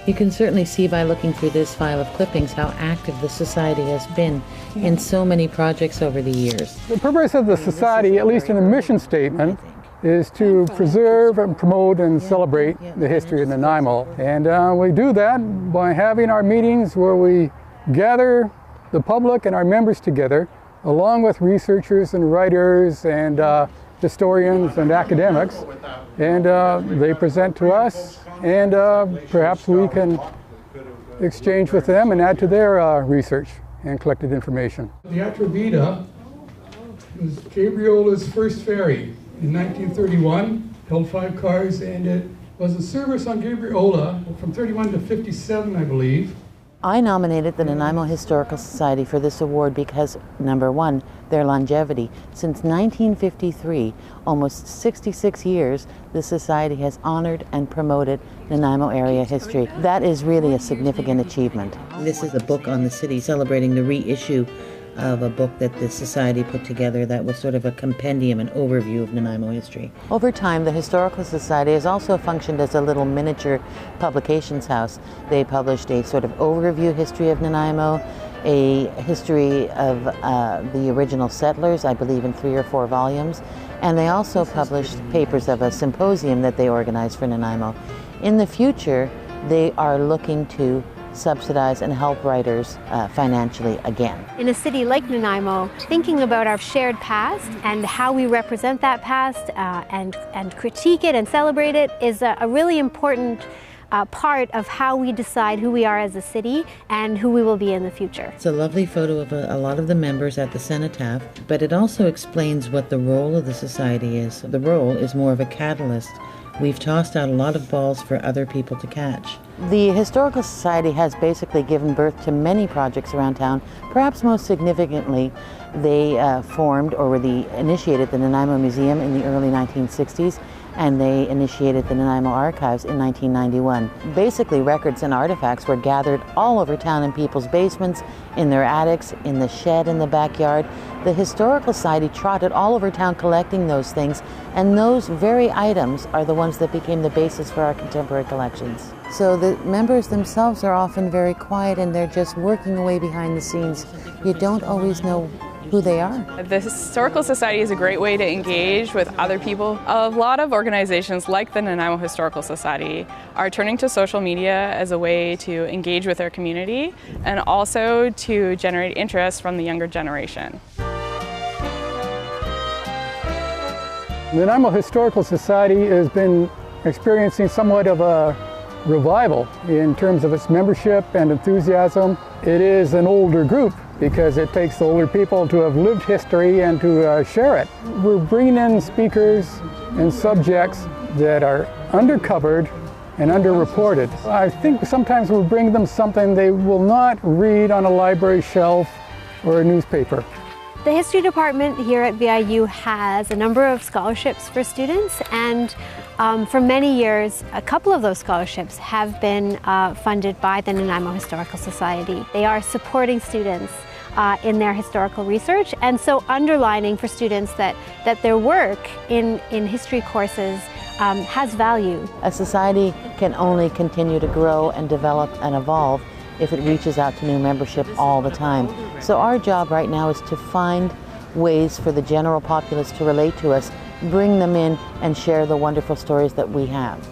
You can certainly see by looking through this file of clippings how active the Society has been in so many projects over the years. The purpose of the Society, at least in the mission statement, is to preserve and promote and celebrate the history of Nanaimo. And we do that by having our meetings where we gather the public and our members together, along with researchers and writers and historians and academics, and they present to us, and perhaps we can exchange with them and add to their research and collected information. The Atrevida was Gabriola's first ferry in 1931, held 5 cars, and it was a service on Gabriola from 31 to 57, I believe. I nominated the Nanaimo Historical Society for this award because, number one, their longevity. Since 1953, almost 66 years, the Society has honored and promoted Nanaimo area history. That is really a significant achievement. This is a book on the city celebrating the reissue of a book that the Society put together that was sort of a compendium, an overview of Nanaimo history. Over time, the Historical Society has also functioned as a little miniature publications house. They published a sort of overview history of Nanaimo, a history of the original settlers, I believe in 3 or 4 volumes, and they also published papers of a symposium that they organized for Nanaimo. In the future, they are looking to subsidize and help writers financially again. In a city like Nanaimo, thinking about our shared past and how we represent that past and critique it and celebrate it is a really important part of how we decide who we are as a city and who we will be in the future. It's a lovely photo of a lot of the members at the cenotaph, but it also explains what the role of the Society is. The role is more of a catalyst. We've tossed out a lot of balls for other people to catch. The Historical Society has basically given birth to many projects around town. Perhaps most significantly, they formed or initiated the Nanaimo Museum in the early 1960s, and they initiated the Nanaimo Archives in 1991. Basically, records and artifacts were gathered all over town in people's basements, in their attics, in the shed in the backyard. The Historical Society trotted all over town collecting those things, and those very items are the ones that became the basis for our contemporary collections. So the members themselves are often very quiet and they're just working away behind the scenes. You don't always know who they are. The Historical Society is a great way to engage with other people. A lot of organizations like the Nanaimo Historical Society are turning to social media as a way to engage with their community and also to generate interest from the younger generation. The Nanaimo Historical Society has been experiencing somewhat of a revival in terms of its membership and enthusiasm. It is an older group because it takes older people to have lived history and to share it. We're bringing in speakers and subjects that are undercovered and underreported. I think sometimes we bring them something they will not read on a library shelf or a newspaper. The history department here at VIU has a number of scholarships for students, and for many years, a couple of those scholarships have been funded by the Nanaimo Historical Society. They are supporting students in their historical research, and so underlining for students that their work in history courses has value. A society can only continue to grow and develop and evolve if it reaches out to new membership all the time. So our job right now is to find ways for the general populace to relate to us, bring them in and share the wonderful stories that we have.